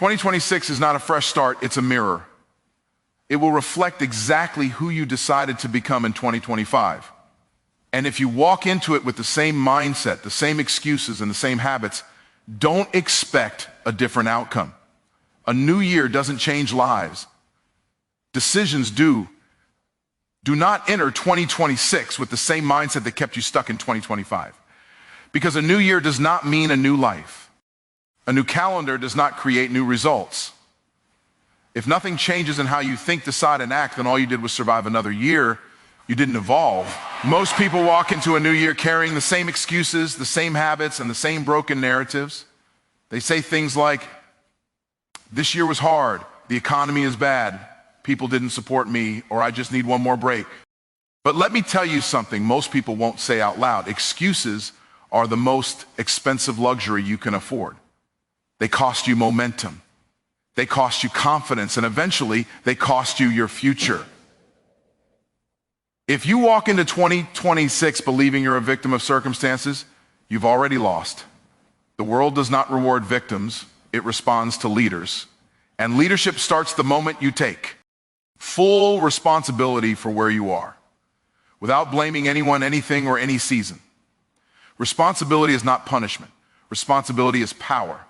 2026 is not a fresh start, it's a mirror. It will reflect exactly who you decided to become in 2025. And if you walk into it with the same mindset, the same excuses, and the same habits, don't expect a different outcome. A new year doesn't change lives. Decisions do. Do not enter 2026 with the same mindset that kept you stuck in 2025. Because a new year does not mean a new life. A new calendar does not create new results. If nothing changes in how you think, decide, and act, then all you did was survive another year. You didn't evolve. Most people walk into a new year carrying the same excuses, the same habits, and the same broken narratives. They say things like, this year was hard, the economy is bad, people didn't support me, or I just need one more break. But let me tell you something most people won't say out loud. Excuses are the most expensive luxury you can afford. They cost you momentum. They cost you confidence, and eventually they cost you your future. If you walk into 2026 believing you're a victim of circumstances, you've already lost. The world does not reward victims, it responds to leaders. And leadership starts the moment you take full responsibility for where you are, without blaming anyone, anything, or any season. Responsibility is not punishment. Responsibility is power.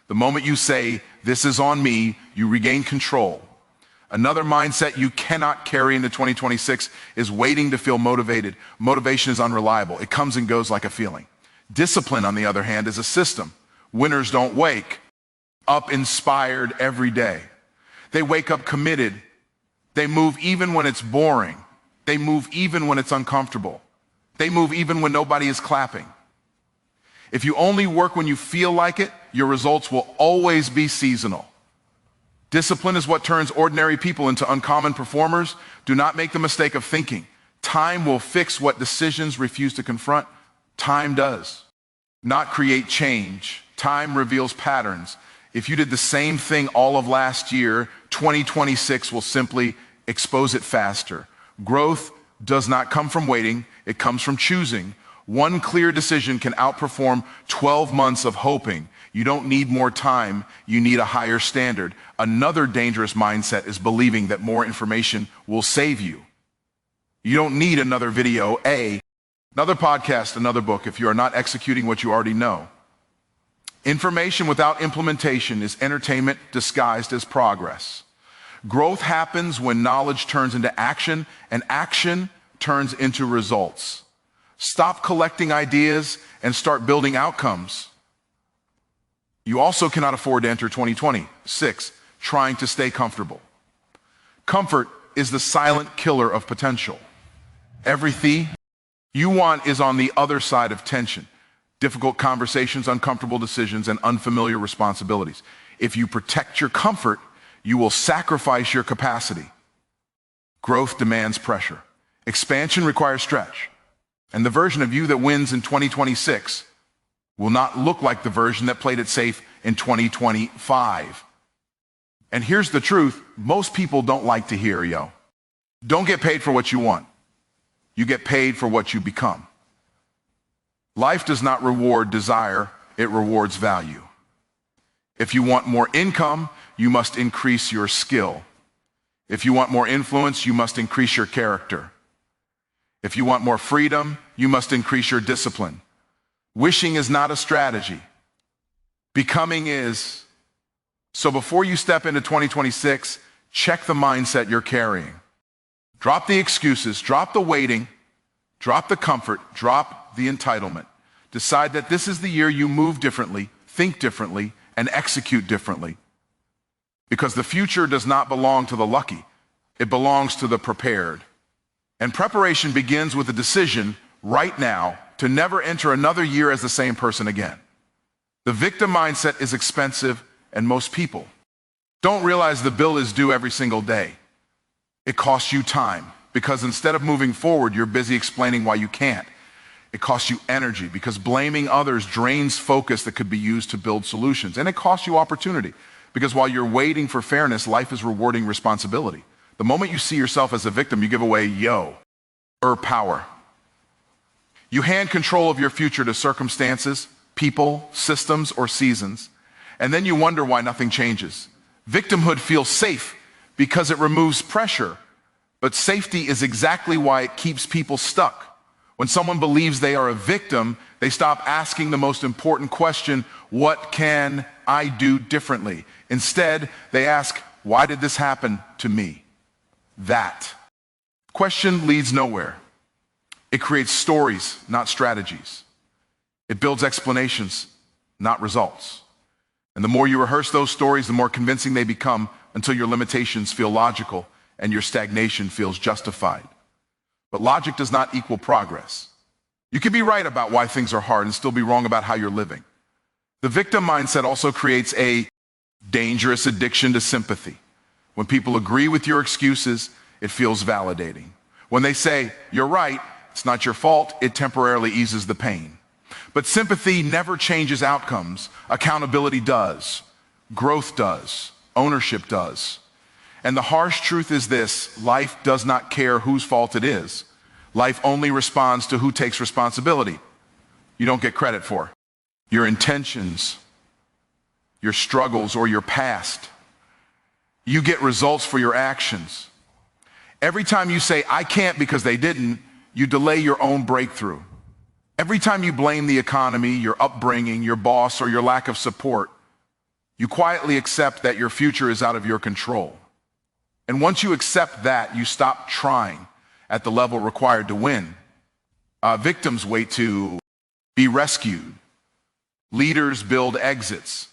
The moment you say, this is on me, you regain control. Another mindset you cannot carry into 2026 is waiting to feel motivated. Motivation is unreliable. It comes and goes like a feeling. Discipline, on the other hand, is a system. Winners don't wake up inspired every day. They wake up committed. They move even when it's boring. They move even when it's uncomfortable. They move even when nobody is clapping. If you only work when you feel like it, your results will always be seasonal. Discipline is what turns ordinary people into uncommon performers. Do not make the mistake of thinking time will fix what decisions refuse to confront. Time does not create change. Time reveals patterns. If you did the same thing all of last year, 2026 will simply expose it faster. Growth does not come from waiting, it comes from choosing. One clear decision can outperform 12 months of hoping. You don't need more time, you need a higher standard. Another dangerous mindset is believing that more information will save you. You don't need another video, another podcast, another book if you are not executing what you already know. Information without implementation is entertainment disguised as progress. Growth happens when knowledge turns into action, and action turns into results. Stop collecting ideas and start building outcomes. You also cannot afford to enter 2026 trying to stay comfortable. Comfort is the silent killer of potential. Everything you want is on the other side of tension. Difficult conversations, uncomfortable decisions, and unfamiliar responsibilities. If you protect your comfort, you will sacrifice your capacity. Growth demands pressure. Expansion requires stretch. And the version of you that wins in 2026 will not look like the version that played it safe in 2025. And here's the truth, most people don't like to hear, don't get paid for what you want. You get paid for what you become. Life does not reward desire, it rewards value. If you want more income, you must increase your skill. If you want more influence, you must increase your character. If you want more freedom, you must increase your discipline. Wishing is not a strategy. Becoming is. So before you step into 2026, check the mindset you're carrying. Drop the excuses, drop the waiting, drop the comfort, drop the entitlement. Decide that this is the year you move differently, think differently, and execute differently. Because the future does not belong to the lucky, it belongs to the prepared. And preparation begins with a decision right now to never enter another year as the same person again. The victim mindset is expensive, and most people don't realize the bill is due every single day. It costs you time, because instead of moving forward, you're busy explaining why you can't. It costs you energy, because blaming others drains focus that could be used to build solutions. And it costs you opportunity, because while you're waiting for fairness, life is rewarding responsibility. The moment you see yourself as a victim, you give away power. You hand control of your future to circumstances, people, systems, or seasons. And then you wonder why nothing changes. Victimhood feels safe because it removes pressure, but safety is exactly why it keeps people stuck. When someone believes they are a victim, they stop asking the most important question, what can I do differently? Instead, they ask, why did this happen to me? That question leads nowhere. It creates stories, not strategies. It builds explanations, not results. And the more you rehearse those stories, the more convincing they become until your limitations feel logical and your stagnation feels justified. But logic does not equal progress. You can be right about why things are hard and still be wrong about how you're living. The victim mindset also creates a dangerous addiction to sympathy. When people agree with your excuses, it feels validating. When they say, you're right, it's not your fault, it temporarily eases the pain. But sympathy never changes outcomes. Accountability does. Growth does. Ownership does. And the harsh truth is this: life does not care whose fault it is. Life only responds to who takes responsibility. You don't get credit for your intentions, your struggles, or your past. You get results for your actions. Every time you say, I can't because they didn't, you delay your own breakthrough. Every time you blame the economy, your upbringing, your boss, or your lack of support, you quietly accept that your future is out of your control. And once you accept that, you stop trying at the level required to win. Victims wait to be rescued. Leaders build exits.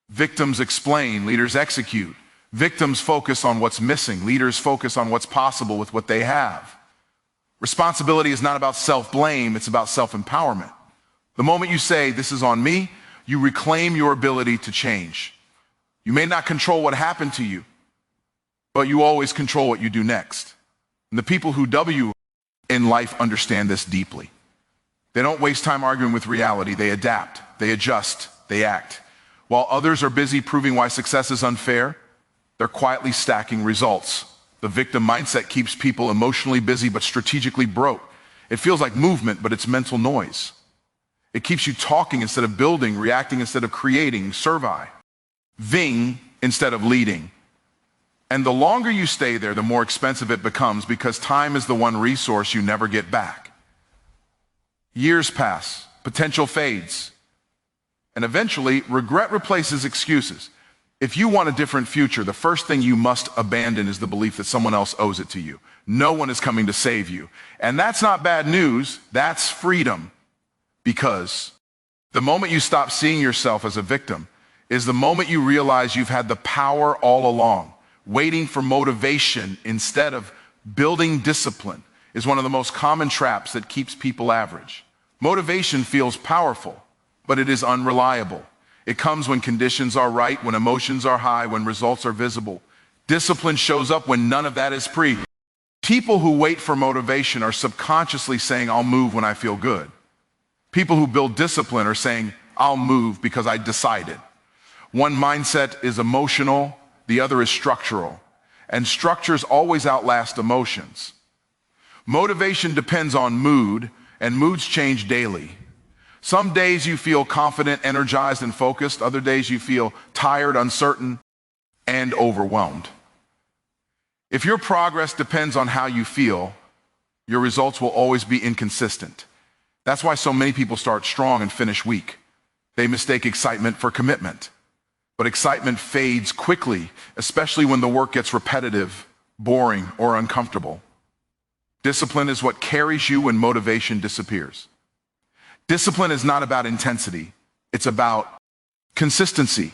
Victims explain, leaders execute. Victims focus on what's missing. Leaders focus on what's possible with what they have. Responsibility is not about self-blame, it's about self-empowerment. The moment you say, this is on me, you reclaim your ability to change. You may not control what happened to you, but you always control what you do next. And the people who W in life understand this deeply. They don't waste time arguing with reality. They adapt, they adjust, they act. While others are busy proving why success is unfair, they're quietly stacking results. The victim mindset keeps people emotionally busy but strategically broke. It feels like movement, but it's mental noise. It keeps you talking instead of building, reacting instead of creating, surviving instead of leading. And the longer you stay there, the more expensive it becomes, because time is the one resource you never get back. Years pass, potential fades, and eventually regret replaces excuses. If you want a different future, the first thing you must abandon is the belief that someone else owes it to you. No one is coming to save you. And that's not bad news, that's freedom. Because the moment you stop seeing yourself as a victim is the moment you realize you've had the power all along. Waiting for motivation instead of building discipline is one of the most common traps that keeps people average. Motivation feels powerful, but it is unreliable. It comes when conditions are right, when emotions are high, when results are visible. Discipline shows up when none of that is pre. People who wait for motivation are subconsciously saying, I'll move when I feel good. People who build discipline are saying, I'll move because I decided. One mindset is emotional, the other is structural. And structures always outlast emotions. Motivation depends on mood, and moods change daily. Some days you feel confident, energized, and focused. Other days you feel tired, uncertain, and overwhelmed. If your progress depends on how you feel, your results will always be inconsistent. That's why so many people start strong and finish weak. They mistake excitement for commitment. But excitement fades quickly, especially when the work gets repetitive, boring, or uncomfortable. Discipline is what carries you when motivation disappears. Discipline is not about intensity. It's about consistency.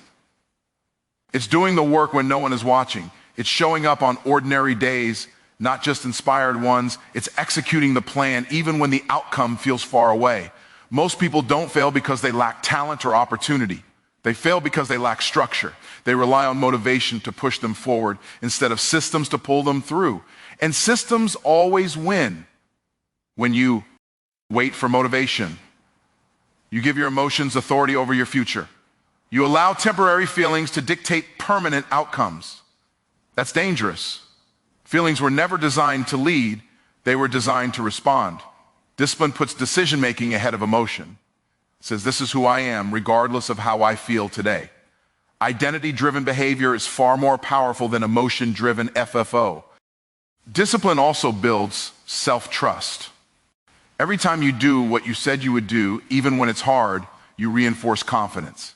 It's doing the work when no one is watching. It's showing up on ordinary days, not just inspired ones. It's executing the plan even when the outcome feels far away. Most people don't fail because they lack talent or opportunity. They fail because they lack structure. They rely on motivation to push them forward instead of systems to pull them through. And systems always win when you wait for motivation. You give your emotions authority over your future. You allow temporary feelings to dictate permanent outcomes. That's dangerous. Feelings were never designed to lead, they were designed to respond. Discipline puts decision-making ahead of emotion. It says, this is who I am, regardless of how I feel today. Identity-driven behavior is far more powerful than emotion-driven FFO. Discipline also builds self-trust. Every time you do what you said you would do, even when it's hard, you reinforce confidence.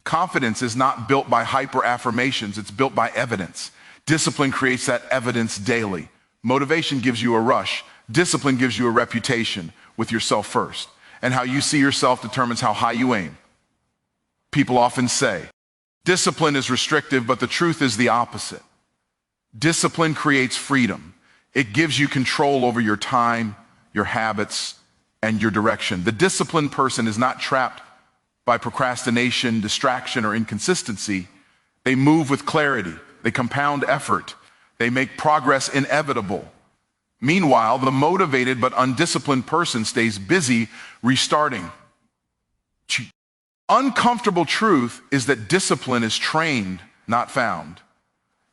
Confidence is not built by hyper-affirmations, it's built by evidence. Discipline creates that evidence daily. Motivation gives you a rush. Discipline gives you a reputation with yourself first. And how you see yourself determines how high you aim. People often say, discipline is restrictive, but the truth is the opposite. Discipline creates freedom. It gives you control over your time, your habits, and your direction. The disciplined person is not trapped by procrastination, distraction, or inconsistency. They move with clarity. They compound effort. They make progress inevitable. Meanwhile, the motivated but undisciplined person stays busy restarting. Uncomfortable truth is that discipline is trained, not found.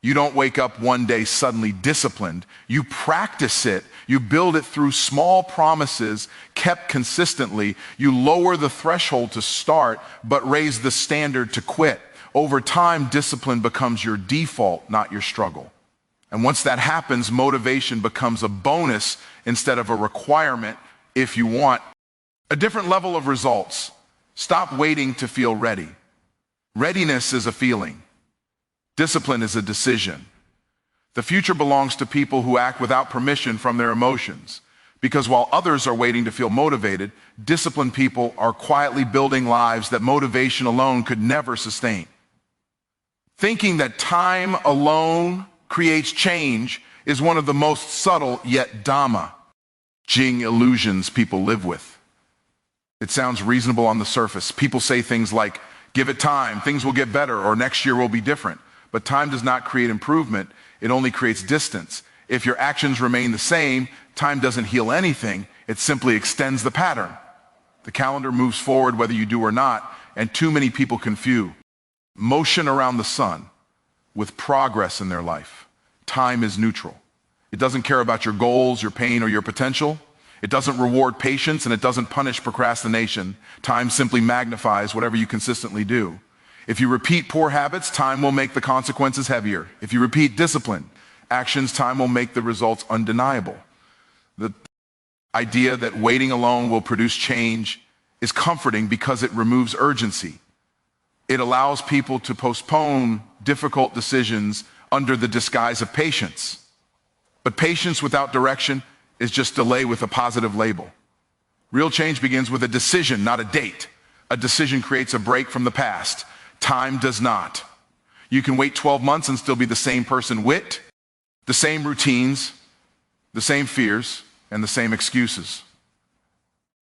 You don't wake up one day suddenly disciplined. You practice it. You build it through small promises kept consistently. You lower the threshold to start, but raise the standard to quit. Over time, discipline becomes your default, not your struggle. And once that happens, motivation becomes a bonus instead of a requirement if you want a different level of results. Stop waiting to feel ready. Readiness is a feeling. Discipline is a decision. The future belongs to people who act without permission from their emotions. Because while others are waiting to feel motivated, disciplined people are quietly building lives that motivation alone could never sustain. Thinking that time alone creates change is one of the most subtle yet damaging illusions people live with. It sounds reasonable on the surface. People say things like, give it time, things will get better, or next year will be different. But time does not create improvement, it only creates distance. If your actions remain the same, time doesn't heal anything, it simply extends the pattern. The calendar moves forward whether you do or not, and too many people confuse motion around the sun with progress in their life. Time is neutral. It doesn't care about your goals, your pain, or your potential. It doesn't reward patience, and it doesn't punish procrastination. Time simply magnifies whatever you consistently do. If you repeat poor habits, time will make the consequences heavier. If you repeat discipline actions, time will make the results undeniable. The idea that waiting alone will produce change is comforting because it removes urgency. It allows people to postpone difficult decisions under the disguise of patience. But patience without direction is just delay with a positive label. Real change begins with a decision, not a date. A decision creates a break from the past. Time does not. You can wait 12 months and still be the same person with the same routines, the same fears, and the same excuses.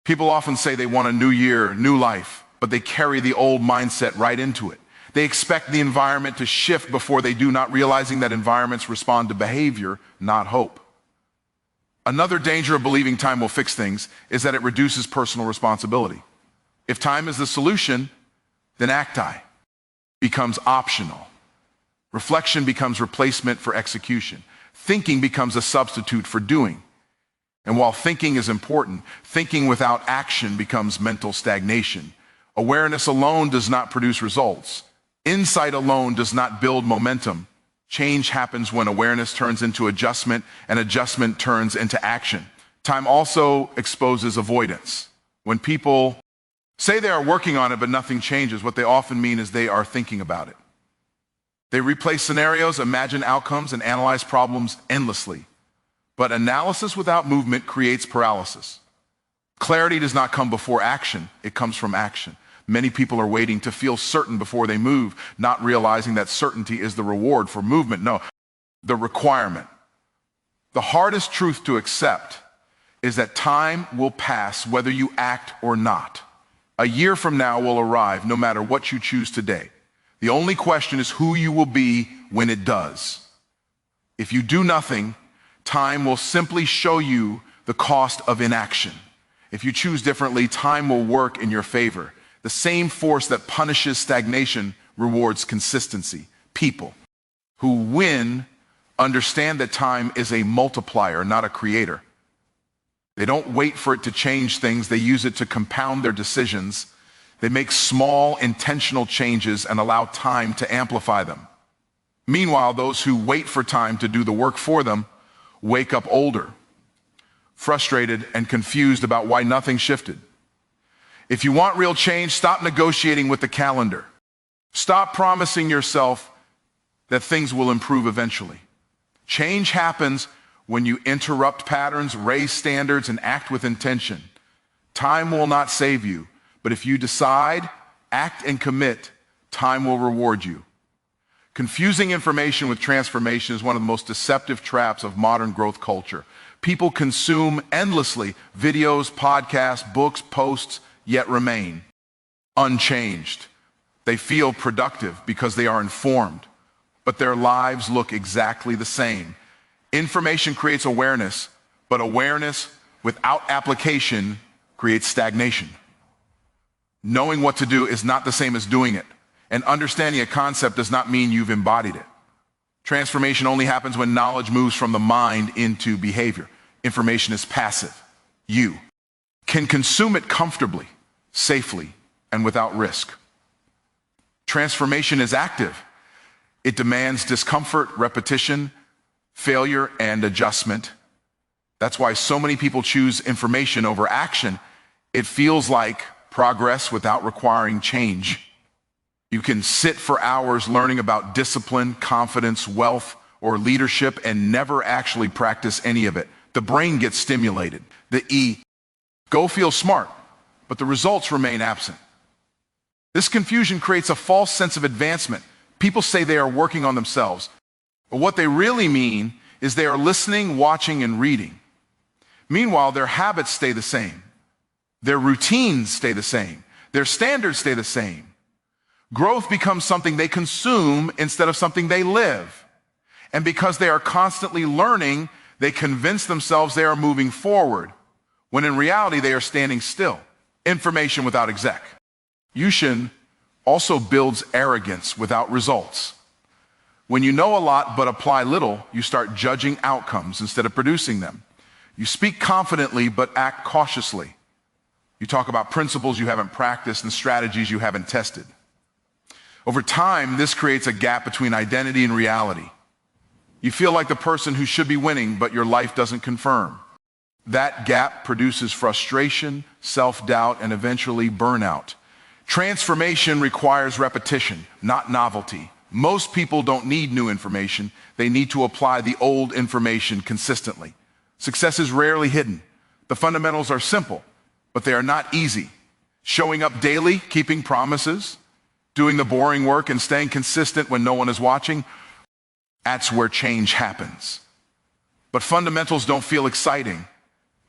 People often say they want a new year, new life, but they carry the old mindset right into it. They expect the environment to shift before they do, not realizing that environments respond to behavior, not hope. Another danger of believing time will fix things is that it reduces personal responsibility. If time is the solution, then acti becomes optional. Reflection becomes replacement for execution. Thinking becomes a substitute for doing. And while thinking is important, thinking without action becomes mental stagnation. Awareness alone does not produce results. Insight alone does not build momentum. Change happens when awareness turns into adjustment and adjustment turns into action. Time also exposes avoidance. When people say they are working on it but nothing changes, what they often mean is they are thinking about it. They replay scenarios, imagine outcomes, and analyze problems endlessly. But analysis without movement creates paralysis. Clarity does not come before action, it comes from action. Many people are waiting to feel certain before they move, not realizing that certainty is the reward for movement. No, the requirement. The hardest truth to accept is that time will pass whether you act or not. A year from now will arrive no matter what you choose today. The only question is who you will be when it does. If you do nothing, time will simply show you the cost of inaction. If you choose differently, time will work in your favor. The same force that punishes stagnation rewards consistency. People who win understand that time is a multiplier, not a creator. They don't wait for it to change things. They use it to compound their decisions. They make small, intentional changes and allow time to amplify them. Meanwhile, those who wait for time to do the work for them wake up older, frustrated and confused about why nothing shifted. If you want real change, stop negotiating with the calendar. Stop promising yourself that things will improve eventually. Change happens when you interrupt patterns, raise standards, and act with intention. Time will not save you, but if you decide, act, and commit, time will reward you. Confusing information with transformation is one of the most deceptive traps of modern growth culture. People consume endlessly videos, podcasts, books, posts, yet remain unchanged. They feel productive because they are informed, but their lives look exactly the same. Information creates awareness, but awareness without application creates stagnation. Knowing what to do is not the same as doing it, and understanding a concept does not mean you've embodied it. Transformation only happens when knowledge moves from the mind into behavior. Information is passive. You can consume it comfortably, safely, and without risk. Transformation is active. It demands discomfort, repetition, failure, and adjustment. That's why so many people choose information over action. It feels like progress without requiring change. You can sit for hours learning about discipline, confidence, wealth, or leadership and never actually practice any of it. The brain gets stimulated. The go feel smart, but the results remain absent. This confusion creates a false sense of advancement. People say they are working on themselves, but what they really mean is they are listening, watching, and reading. Meanwhile, their habits stay the same. Their routines stay the same. Their standards stay the same. Growth becomes something they consume instead of something they live. And because they are constantly learning, they convince themselves they are moving forward, when in reality they are standing still. Information without execution also builds arrogance without results. When you know a lot but apply little, you start judging outcomes instead of producing them. You speak confidently but act cautiously. You talk about principles you haven't practiced and strategies you haven't tested. Over time, this creates a gap between identity and reality. You feel like the person who should be winning, but your life doesn't confirm. That gap produces frustration, self-doubt, and eventually burnout. Transformation requires repetition, not novelty. Most people don't need new information. They need to apply the old information consistently. Success is rarely hidden. The fundamentals are simple, but they are not easy. Showing up daily, keeping promises, doing the boring work, and staying consistent when no one is watching, that's where change happens. But fundamentals don't feel exciting,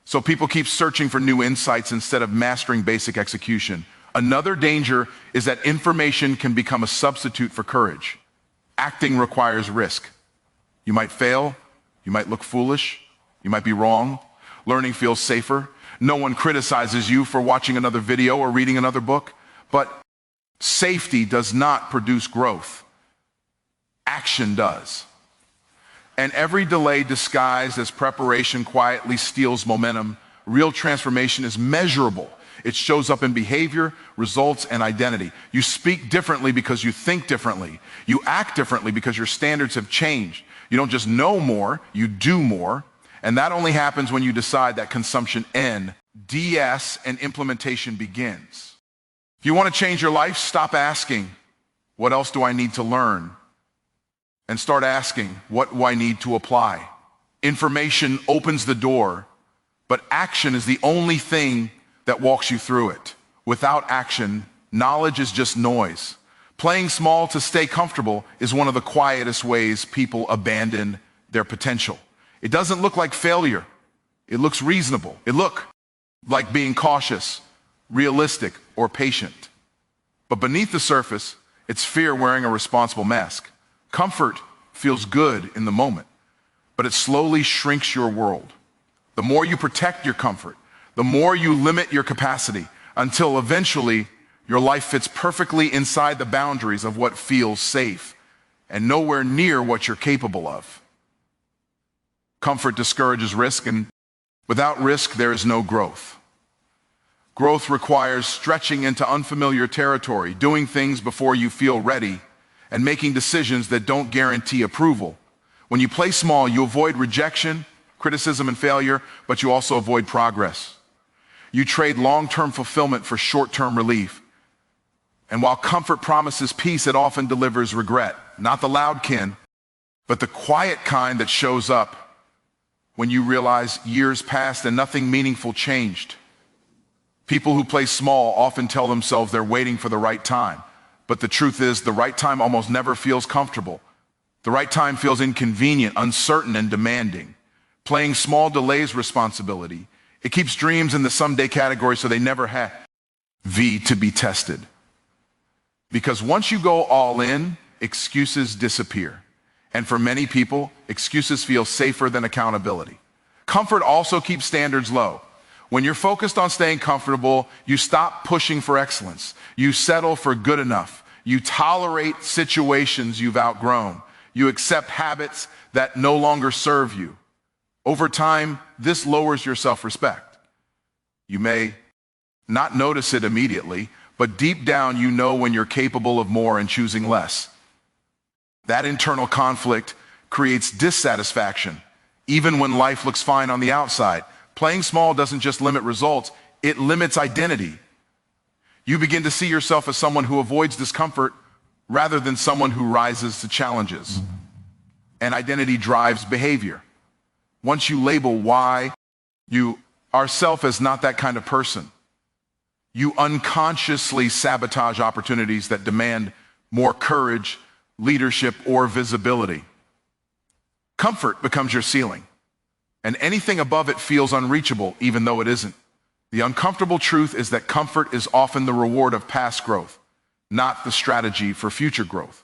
so people keep searching for new insights instead of mastering basic execution. Another danger is that information can become a substitute for courage. Acting requires risk. You might fail, you might look foolish, you might be wrong. Learning feels safer. No one criticizes you for watching another video or reading another book, but safety does not produce growth. Action does. And every delay disguised as preparation quietly steals momentum. Real transformation is measurable. It shows up in behavior, results, and identity. You speak differently because you think differently. You act differently because your standards have changed. You don't just know more, you do more. And that only happens when you decide that consumption ends, DS, and implementation begins. If you want to change your life, stop asking, what else do I need to learn? And start asking, what do I need to apply? Information opens the door, but action is the only thing that walks you through it. Without action, knowledge is just noise. Playing small to stay comfortable is one of the quietest ways people abandon their potential. It doesn't look like failure. It looks reasonable. It looks like being cautious, realistic, or patient. But beneath the surface, it's fear wearing a responsible mask. Comfort feels good in the moment, but it slowly shrinks your world. The more you protect your comfort, the more you limit your capacity, until eventually your life fits perfectly inside the boundaries of what feels safe and nowhere near what you're capable of. Comfort discourages risk, and without risk, there is no growth. Growth requires stretching into unfamiliar territory, doing things before you feel ready, and making decisions that don't guarantee approval. When you play small, you avoid rejection, criticism, and failure, but you also avoid progress. You trade long-term fulfillment for short-term relief. And while comfort promises peace, it often delivers regret. Not the loud kind, but the quiet kind that shows up when you realize years passed and nothing meaningful changed. People who play small often tell themselves they're waiting for the right time. But the truth is, the right time almost never feels comfortable. The right time feels inconvenient, uncertain, and demanding. Playing small delays responsibility. It keeps dreams in the someday category so they never have to be tested. Because once you go all in, excuses disappear. And for many people, excuses feel safer than accountability. Comfort also keeps standards low. When you're focused on staying comfortable, you stop pushing for excellence. You settle for good enough. You tolerate situations you've outgrown. You accept habits that no longer serve you. Over time, this lowers your self-respect. You may not notice it immediately, but deep down you know when you're capable of more and choosing less. That internal conflict creates dissatisfaction, even when life looks fine on the outside. Playing small doesn't just limit results, it limits identity. You begin to see yourself as someone who avoids discomfort rather than someone who rises to challenges. And identity drives behavior. Once you label why you are self as not that kind of person, you unconsciously sabotage opportunities that demand more courage, leadership, or visibility. Comfort becomes your ceiling, and anything above it feels unreachable, even though it isn't. The uncomfortable truth is that comfort is often the reward of past growth, not the strategy for future growth.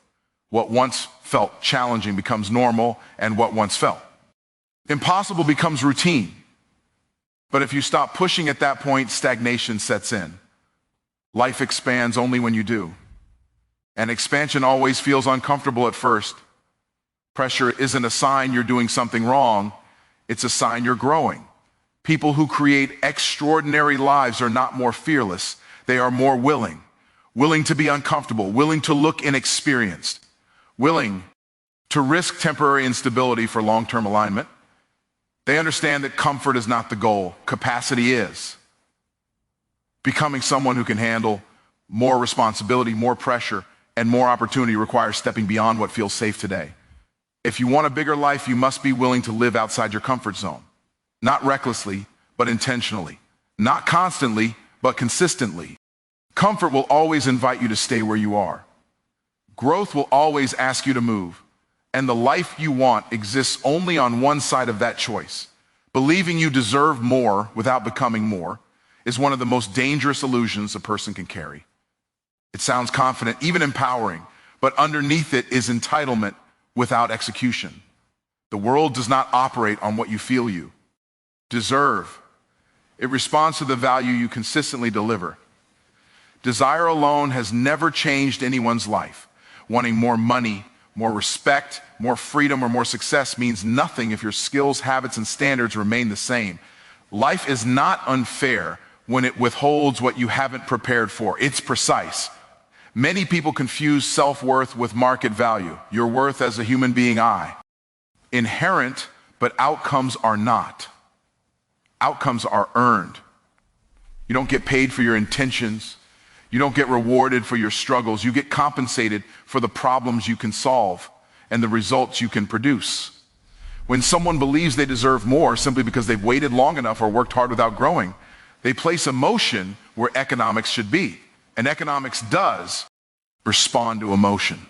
What once felt challenging becomes normal, and what once felt impossible becomes routine. But if you stop pushing at that point, stagnation sets in. Life expands only when you do. And expansion always feels uncomfortable at first. Pressure isn't a sign you're doing something wrong. It's a sign you're growing. People who create extraordinary lives are not more fearless. They are more willing. Willing to be uncomfortable, willing to look inexperienced, willing to risk temporary instability for long-term alignment. They understand that comfort is not the goal. Capacity is. Becoming someone who can handle more responsibility, more pressure, and more opportunity requires stepping beyond what feels safe today. If you want a bigger life, you must be willing to live outside your comfort zone. Not recklessly, but intentionally. Not constantly, but consistently. Comfort will always invite you to stay where you are. Growth will always ask you to move. And the life you want exists only on one side of that choice. Believing you deserve more without becoming more is one of the most dangerous illusions a person can carry. It sounds confident, even empowering, but underneath it is entitlement without execution. The world does not operate on what you feel you deserve. It responds to the value you consistently deliver. Desire alone has never changed anyone's life. Wanting more money, more respect, more freedom, or more success means nothing if your skills, habits, and standards remain the same. Life is not unfair when it withholds what you haven't prepared for. It's precise. Many people confuse self-worth with market value. Your worth as a human being, inherent, but outcomes are not. Outcomes are earned. You don't get paid for your intentions. You don't get rewarded for your struggles. You get compensated for the problems you can solve and the results you can produce. When someone believes they deserve more simply because they've waited long enough or worked hard without growing, they place emotion where economics should be. And economics does respond to emotion.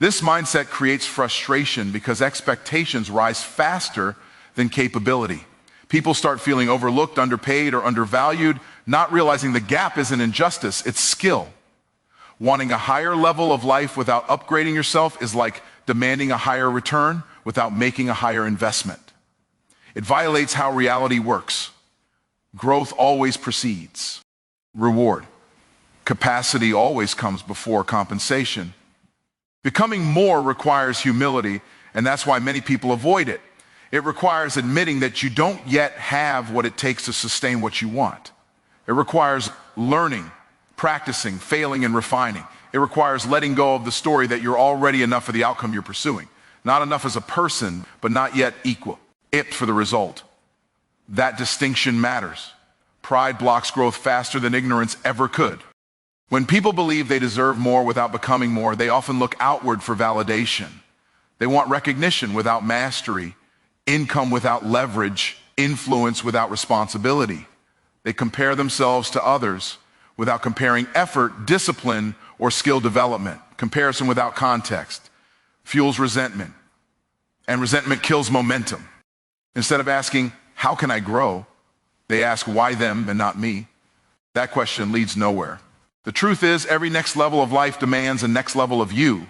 This mindset creates frustration because expectations rise faster than capability. People start feeling overlooked, underpaid, or undervalued, not realizing the gap isn't injustice, it's skill. Wanting a higher level of life without upgrading yourself is like demanding a higher return without making a higher investment. It violates how reality works. Growth always precedes reward. Capacity always comes before compensation. Becoming more requires humility, and that's why many people avoid it. It requires admitting that you don't yet have what it takes to sustain what you want. It requires learning, practicing, failing, and refining. It requires letting go of the story that you're already enough for the outcome you're pursuing. Not enough as a person, but not yet equal. It for the result. That distinction matters. Pride blocks growth faster than ignorance ever could. When people believe they deserve more without becoming more, they often look outward for validation. They want recognition without mastery, income without leverage, influence without responsibility. They compare themselves to others without comparing effort, discipline, or skill development. Comparison without context fuels resentment, and resentment kills momentum. Instead of asking, how can I grow? They ask, why them and not me? That question leads nowhere. The truth is, every next level of life demands a next level of you.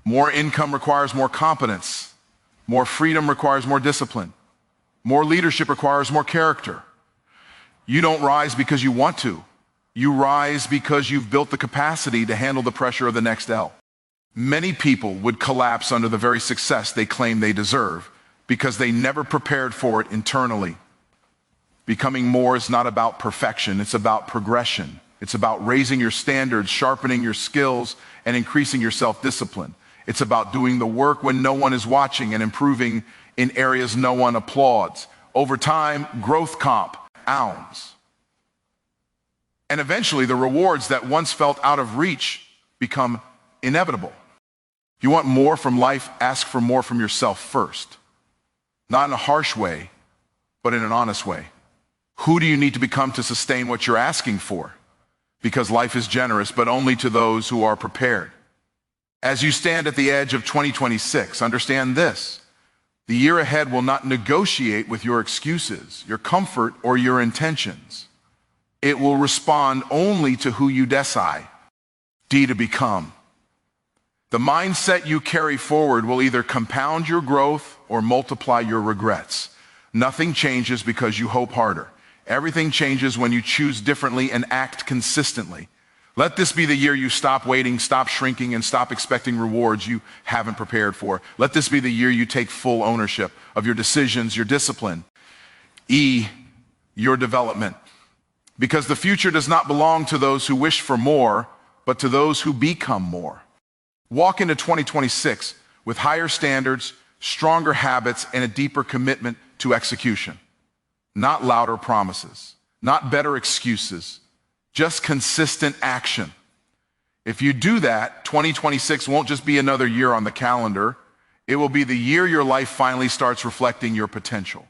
More income requires more competence. More freedom requires more discipline. More leadership requires more character. You don't rise because you want to. You rise because you've built the capacity to handle the pressure of the next L. Many people would collapse under the very success they claim they deserve because they never prepared for it internally. Becoming more is not about perfection, it's about progression. It's about raising your standards, sharpening your skills, and increasing your self-discipline. It's about doing the work when no one is watching and improving in areas no one applauds. Over time, growth compounds. And eventually, the rewards that once felt out of reach become inevitable. If you want more from life, ask for more from yourself first. Not in a harsh way, but in an honest way. Who do you need to become to sustain what you're asking for? Because life is generous, but only to those who are prepared. As you stand at the edge of 2026, understand this. The year ahead will not negotiate with your excuses, your comfort, or your intentions. It will respond only to who you decide to become. The mindset you carry forward will either compound your growth or multiply your regrets. Nothing changes because you hope harder. Everything changes when you choose differently and act consistently. Let this be the year you stop waiting, stop shrinking, and stop expecting rewards you haven't prepared for. Let this be the year you take full ownership of your decisions, your discipline, your development. Because the future does not belong to those who wish for more, but to those who become more. Walk into 2026 with higher standards, stronger habits, and a deeper commitment to execution. Not louder promises, not better excuses, just consistent action. If you do that, 2026 won't just be another year on the calendar. It will be the year your life finally starts reflecting your potential.